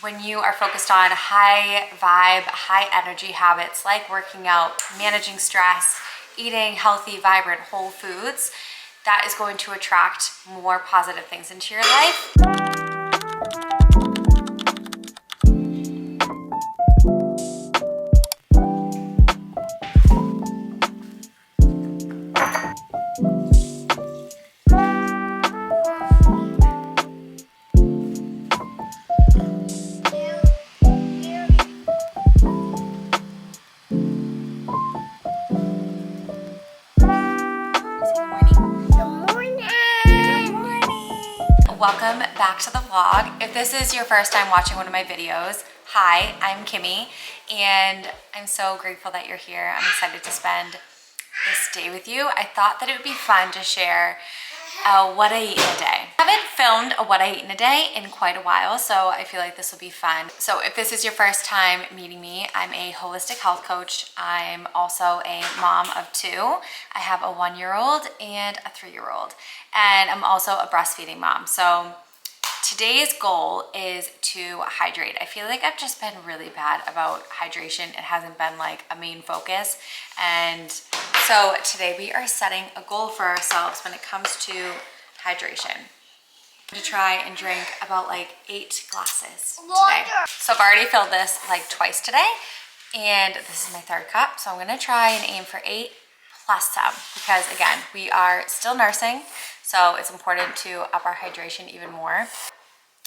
when you are focused on high vibe, high energy habits like working out, managing stress, eating healthy, vibrant, whole foods, that is going to attract more positive things into your life. Welcome back to the vlog. If this is your first time watching one of my videos, hi, I'm Kimmy, and I'm so grateful that you're here. I'm excited to spend this day with you. I thought that it would be fun to share what I eat in a day. I haven't filmed a what I eat in a day in quite a while, so I feel like this will be fun. So if this is your first time meeting me, I'm a holistic health coach. I'm also a mom of two. I have a 1-year-old and a 3-year-old, and I'm also a breastfeeding mom. So today's goal is to hydrate. I feel like I've just been really bad about hydration. It hasn't been like a main focus. And so today we are setting a goal for ourselves when it comes to hydration. I'm going to try and drink about like 8 glasses today. So I've already filled this like twice today, and this is my 3rd cup. So I'm going to try and aim for 8 plus some, because again, we are still nursing. So it's important to up our hydration even more.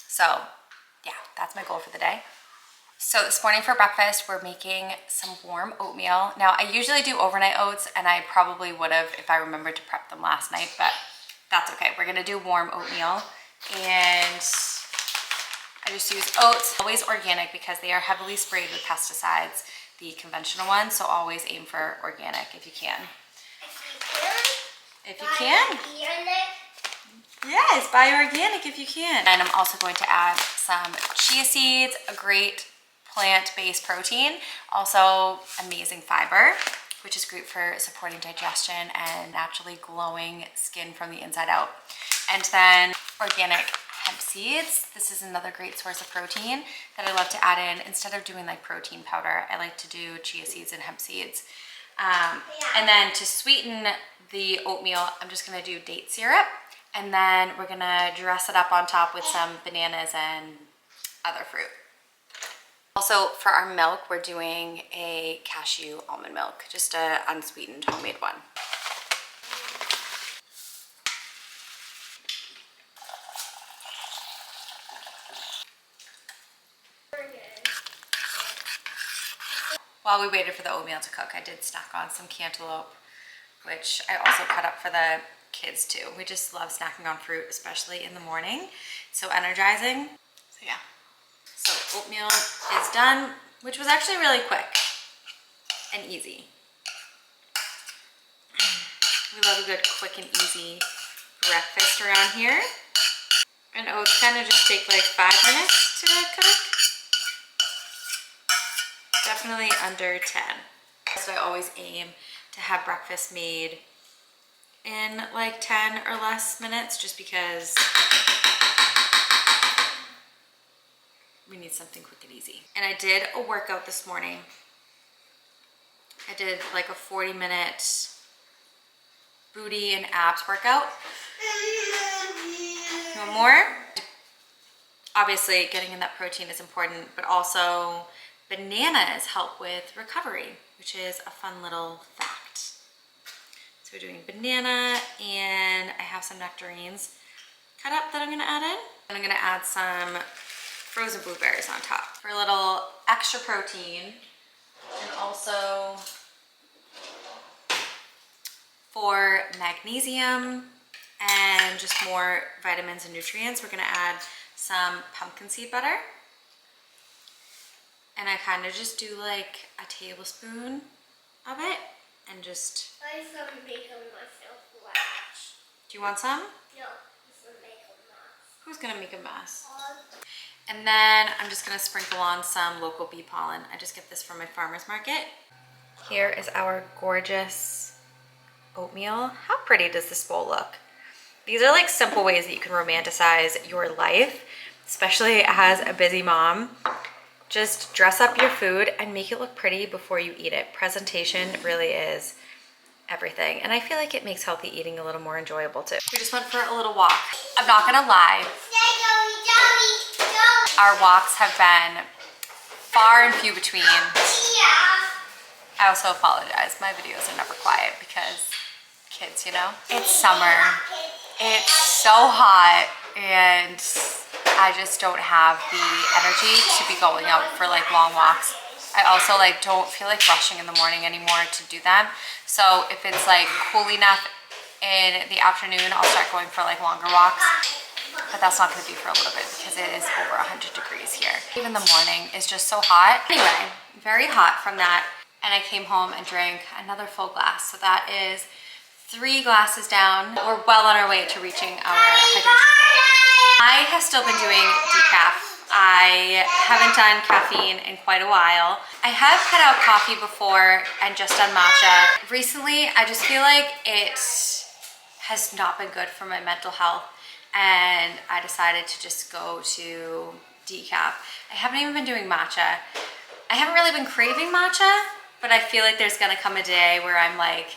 So yeah, that's my goal for the day. So this morning for breakfast, we're making some warm oatmeal. Now I usually do overnight oats, and I probably would have if I remembered to prep them last night, but that's okay. We're gonna do warm oatmeal, and I just use oats, always organic because they are heavily sprayed with pesticides, the conventional ones. So always aim for organic if you can. If you can. Yes, buy organic if you can. And I'm also going to add some chia seeds, a great plant-based protein, also amazing fiber, which is great for supporting digestion and naturally glowing skin from the inside out. And then organic hemp seeds. This is another great source of protein that I love to add in. Instead of doing like protein powder, I like to do chia seeds and hemp seeds. And then to sweeten the oatmeal, I'm just gonna do date syrup, and then we're gonna dress it up on top with some bananas and other fruit. Also for our milk, we're doing a cashew almond milk, just a unsweetened homemade one. While we waited for the oatmeal to cook, I did snack on some cantaloupe, which I also cut up for the kids too. We just love snacking on fruit, especially in the morning. So energizing. So yeah. So oatmeal is done, which was actually really quick and easy. We love a good quick and easy breakfast around here. And oats kind of just take like 5 minutes to cook. Definitely under 10. So I always aim to have breakfast made in like 10 or less minutes, just because we need something quick and easy. And I did a workout this morning. I did like a 40-minute booty and abs workout. You want more? Obviously, getting in that protein is important, but also bananas help with recovery, which is a fun little fact. So we're doing banana, and I have some nectarines cut up that I'm gonna add in. And I'm gonna add some frozen blueberries on top for a little extra protein, and also for magnesium and just more vitamins and nutrients. We're gonna add some pumpkin seed butter. And I kind of just do like a tablespoon of it, and just... I'm making myself lash. Do you want some? No, it's gonna make a mess. Who's gonna make a mess? And then I'm just gonna sprinkle on some local bee pollen. I just get this from my farmer's market. Here is our gorgeous oatmeal. How pretty does this bowl look? These are like simple ways that you can romanticize your life, especially as a busy mom. Just dress up your food and make it look pretty before you eat it. Presentation really is everything. And I feel like it makes healthy eating a little more enjoyable too. We just went for a little walk. I'm not gonna lie, our walks have been far and few between. I also apologize, my videos are never quiet because kids, you know? It's summer, it's so hot, and I just don't have the energy to be going out for like long walks. I also like don't feel like rushing in the morning anymore to do them. So if it's like cool enough in the afternoon, I'll start going for like longer walks. But that's not gonna be for a little bit because it is over 100 degrees here. Even the morning is just so hot. Anyway, very hot from that. And I came home and drank another full glass. So that is 3 glasses down. We're well on our way to reaching our hydration. I have still been doing decaf. I haven't done caffeine in quite a while. I have cut out coffee before and just done matcha. Recently, I just feel like it has not been good for my mental health, and I decided to just go to decaf. I haven't even been doing matcha. I haven't really been craving matcha, but I feel like there's gonna come a day where I'm like,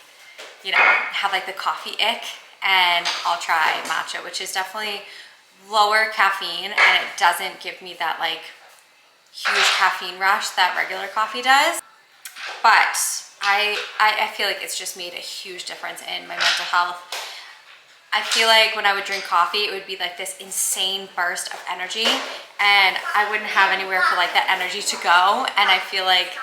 you know, have like the coffee ick, and I'll try matcha, which is definitely lower caffeine, and it doesn't give me that like huge caffeine rush that regular coffee does. But I feel like it's just made a huge difference in my mental health. I feel like when I would drink coffee, it would be like this insane burst of energy, and I wouldn't have anywhere for like that energy to go. And I feel like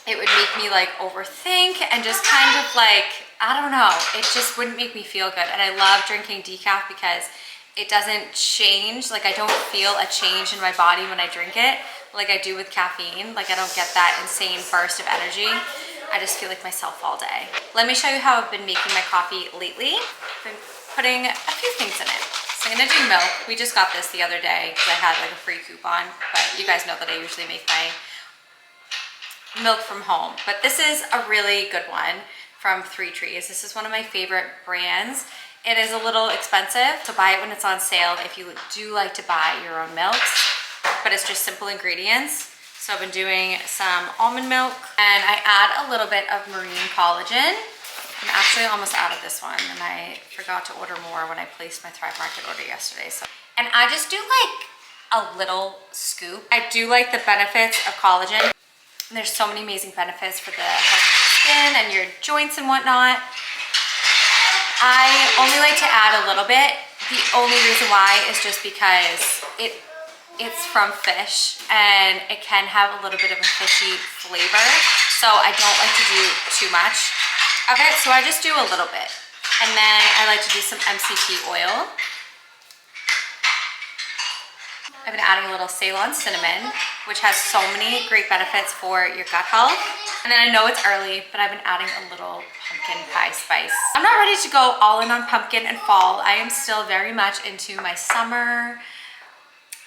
it would make me like overthink and just kind of like, I don't know, it just wouldn't make me feel good. And I love drinking decaf because it doesn't change. Like I don't feel a change in my body when I drink it like I do with caffeine. Like I don't get that insane burst of energy. I just feel like myself all day. Let me show you how I've been making my coffee lately. I've been putting a few things in it. So I'm gonna do milk. We just got this the other day because I had like a free coupon, but you guys know that I usually make my milk from home. But this is a really good one from 3 Trees. This is one of my favorite brands. It is a little expensive, so buy it when it's on sale if you do like to buy your own milks, but it's just simple ingredients. So I've been doing some almond milk, and I add a little bit of marine collagen. I'm actually almost out of this one, and I forgot to order more when I placed my Thrive Market order yesterday. And I just do like a little scoop. I do like the benefits of collagen. There's so many amazing benefits for the health of your skin and your joints and whatnot. I only like to add a little bit. The only reason why is just because it's from fish, and it can have a little bit of a fishy flavor. So I don't like to do too much of it. So I just do a little bit. And then I like to do some MCT oil. I've been adding a little Ceylon cinnamon, which has so many great benefits for your gut health. And then I know it's early, but I've been adding a little pumpkin pie spice. I'm not ready to go all in on pumpkin and fall. I am still very much into my summer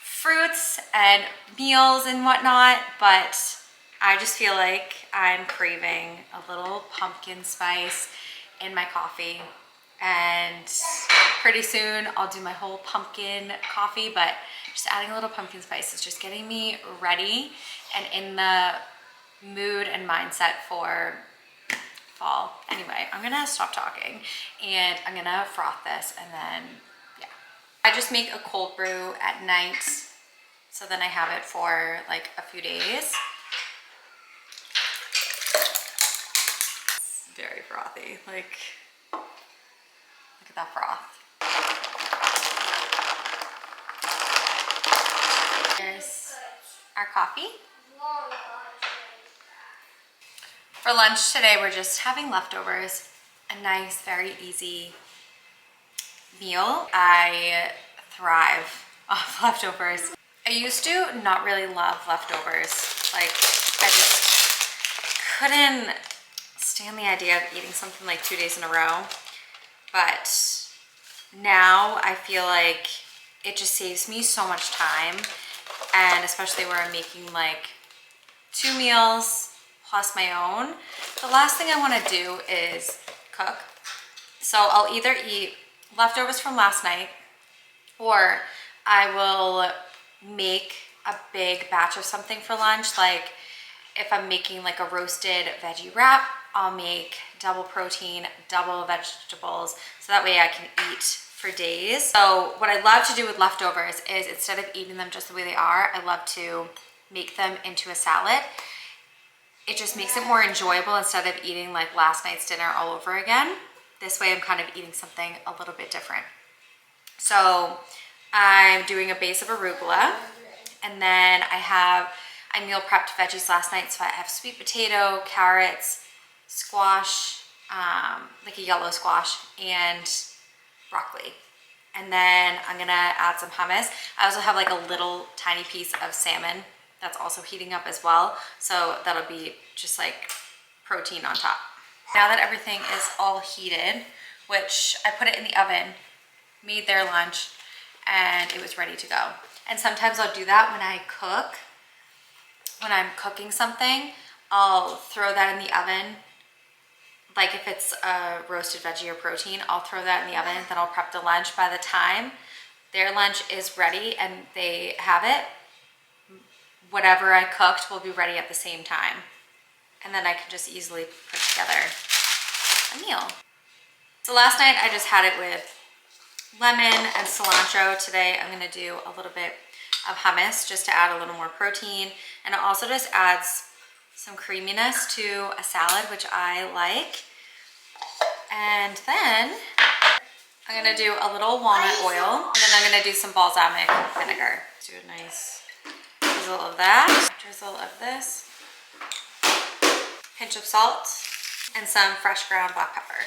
fruits and meals and whatnot, but I just feel like I'm craving a little pumpkin spice in my coffee. And pretty soon I'll do my whole pumpkin coffee, but just adding a little pumpkin spice is just getting me ready and in the mood and mindset for fall. Anyway, I'm gonna stop talking and I'm gonna froth this, and then yeah. I just make a cold brew at night, so then I have it for like a few days. It's very frothy, like look at that froth. Here's our coffee. For lunch today, we're just having leftovers. A nice, very easy meal. I thrive off leftovers. I used to not really love leftovers. Like, I just couldn't stand the idea of eating something like 2 days in a row. But now I feel like it just saves me so much time. And especially where I'm making like 2 meals plus my own. The last thing I want to do is cook. So I'll either eat leftovers from last night, or I will make a big batch of something for lunch. Like if I'm making like a roasted veggie wrap, I'll make double protein, double vegetables, so that way I can eat for days. So what I love to do with leftovers is instead of eating them just the way they are, I love to make them into a salad. It just makes it more enjoyable instead of eating like last night's dinner all over again. This way I'm kind of eating something a little bit different. So I'm doing a base of arugula, and then I meal prepped veggies last night, so I have sweet potato, carrots, squash, like a yellow squash, and broccoli. And then I'm gonna add some hummus. I also have like a little tiny piece of salmon that's also heating up as well. So that'll be just like protein on top. Now that everything is all heated, which I put it in the oven, made their lunch, and it was ready to go. And sometimes I'll do that when I cook. When I'm cooking something, I'll throw that in the oven. Like if it's a roasted veggie or protein, I'll throw that in the oven, then I'll prep the lunch. By the time their lunch is ready and they have it, whatever I cooked will be ready at the same time. And then I can just easily put together a meal. So last night I just had it with lemon and cilantro. Today I'm gonna do a little bit of hummus just to add a little more protein. And it also just adds some creaminess to a salad, which I like. And then I'm gonna do a little walnut oil, and then I'm gonna do some balsamic vinegar. Do a nice drizzle of that, drizzle of this, pinch of salt, and some fresh ground black pepper.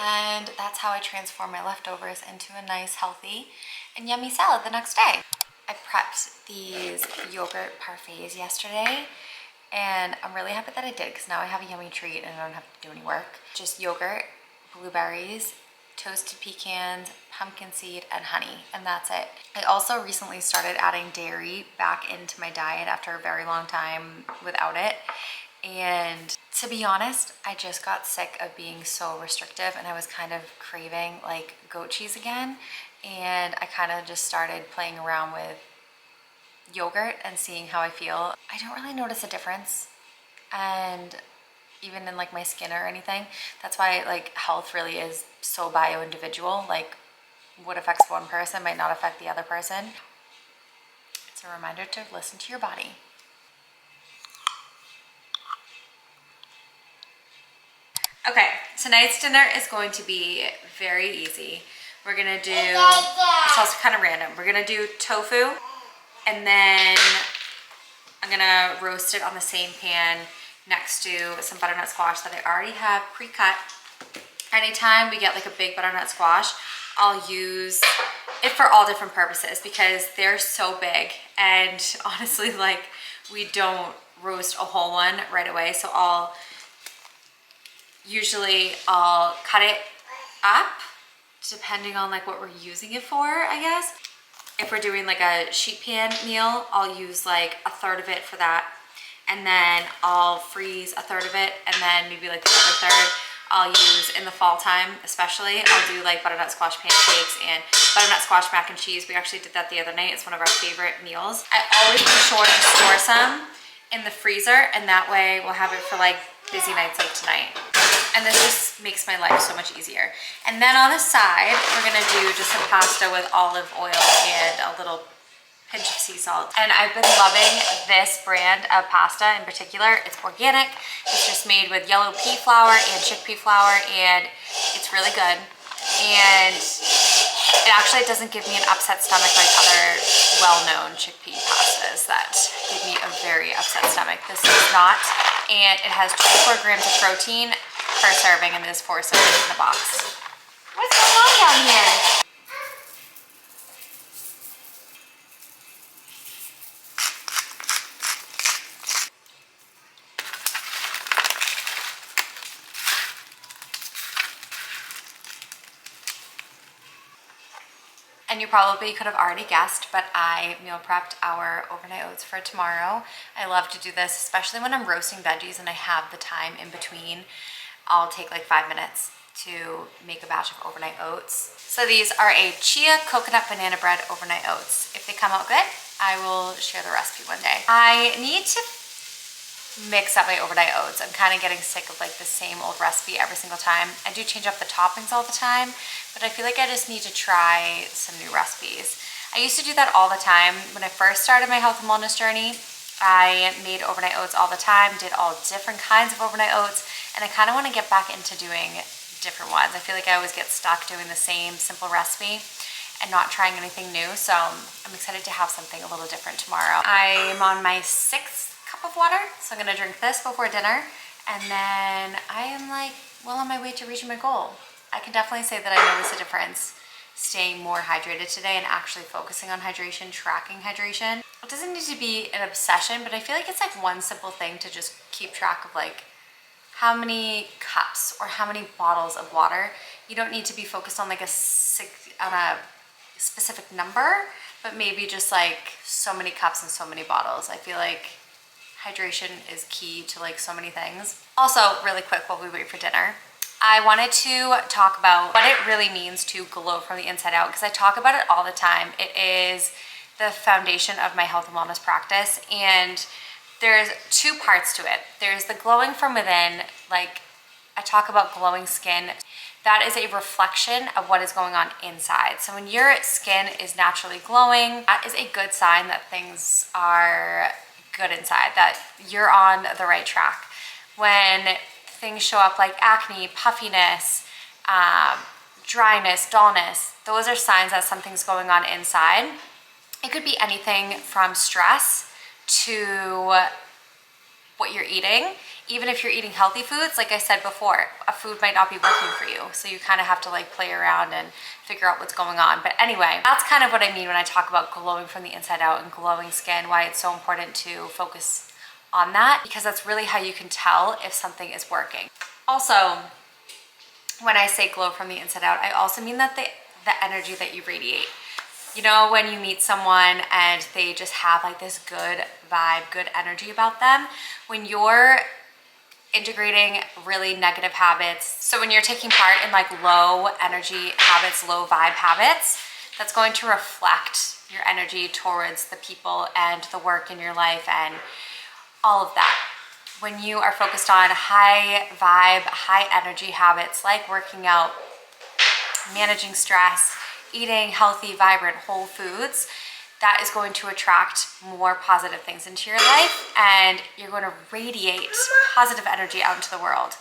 And that's how I transform my leftovers into a nice, healthy, and yummy salad the next day. I prepped these yogurt parfaits yesterday, and I'm really happy that I did because now I have a yummy treat and I don't have to do any work. Just yogurt, blueberries, toasted pecans, pumpkin seed, and honey, and that's it. I also recently started adding dairy back into my diet after a very long time without it. And to be honest, I just got sick of being so restrictive, and I was kind of craving like goat cheese again. And I kind of just started playing around with yogurt and seeing how I feel. I don't really notice a difference, and even in like my skin or anything. That's why like health really is so bio-individual. Like what affects one person might not affect the other person. It's a reminder to listen to your body. Okay, tonight's dinner is going to be very easy. We're gonna do, it's also kind of random. We're gonna do tofu, and then I'm gonna roast it on the same pan next to some butternut squash that I already have pre-cut. Anytime we get like a big butternut squash, I'll use it for all different purposes because they're so big, and honestly, like we don't roast a whole one right away. So I'll cut it up depending on like what we're using it for, I guess. If we're doing like a sheet pan meal, I'll use like a third of it for that. And then I'll freeze a third of it, and then maybe like the other third I'll use in the fall time, especially. I'll do like butternut squash pancakes and butternut squash mac and cheese. We actually did that the other night. It's one of our favorite meals. I always make sure to store some in the freezer, and that way we'll have it for like busy nights like tonight. And this just makes my life so much easier. And then on the side, we're gonna do just some pasta with olive oil and a little pinch of sea salt. And I've been loving this brand of pasta in particular. It's organic. It's just made with yellow pea flour and chickpea flour, and it's really good. And it actually doesn't give me an upset stomach like other well-known chickpea pastas that give me a very upset stomach. This does not. And it has 24 grams of protein per serving, and there's 4 servings in the box. What's going on down here? And you probably could have already guessed, but I meal prepped our overnight oats for tomorrow. I love to do this, especially when I'm roasting veggies and I have the time in between. I'll take like 5 minutes to make a batch of overnight oats. So these are a chia coconut banana bread overnight oats. If they come out good, I will share the recipe one day. I need to mix up my overnight oats. I'm kind of getting sick of like the same old recipe every single time. I do change up the toppings all the time, but I feel like I just need to try some new recipes. I used to do that all the time. When I first started my health and wellness journey, I made overnight oats all the time, did all different kinds of overnight oats, and I kind of want to get back into doing different ones. I feel like I always get stuck doing the same simple recipe and not trying anything new, so I'm excited to have something a little different tomorrow. I'm on my 6th cup of water, so I'm gonna drink this before dinner, and then I am like well on my way to reaching my goal. I can definitely say that I noticed a difference staying more hydrated today and actually focusing on hydration, tracking hydration. It doesn't need to be an obsession, but I feel like it's like one simple thing to just keep track of, like how many cups or how many bottles of water. You don't need to be focused on like a specific number, but maybe just like so many cups and so many bottles. I feel like hydration is key to like so many things. Also, really quick while we wait for dinner, I wanted to talk about what it really means to glow from the inside out, because I talk about it all the time. It is the foundation of my health and wellness practice, and there's 2 parts to it. There's the glowing from within, like I talk about glowing skin. That is a reflection of what is going on inside. So when your skin is naturally glowing, that is a good sign that things are good inside, that you're on the right track. When things show up like acne, puffiness, dryness, dullness, those are signs that something's going on inside. It could be anything from stress to what you're eating. Even if you're eating healthy foods, like I said before, a food might not be working for you. So you kind of have to like play around and figure out what's going on. But anyway, that's kind of what I mean when I talk about glowing from the inside out and glowing skin, why it's so important to focus on that, because that's really how you can tell if something is working. Also, when I say glow from the inside out, I also mean that the energy that you radiate. You know, when you meet someone and they just have like this good vibe, good energy about them, when you're integrating really negative habits, so when you're taking part in like low energy habits, low vibe habits, that's going to reflect your energy towards the people and the work in your life and all of that. When you are focused on high vibe, high energy habits like working out, managing stress, eating healthy, vibrant, whole foods, that is going to attract more positive things into your life, and you're going to radiate positive energy out into the world.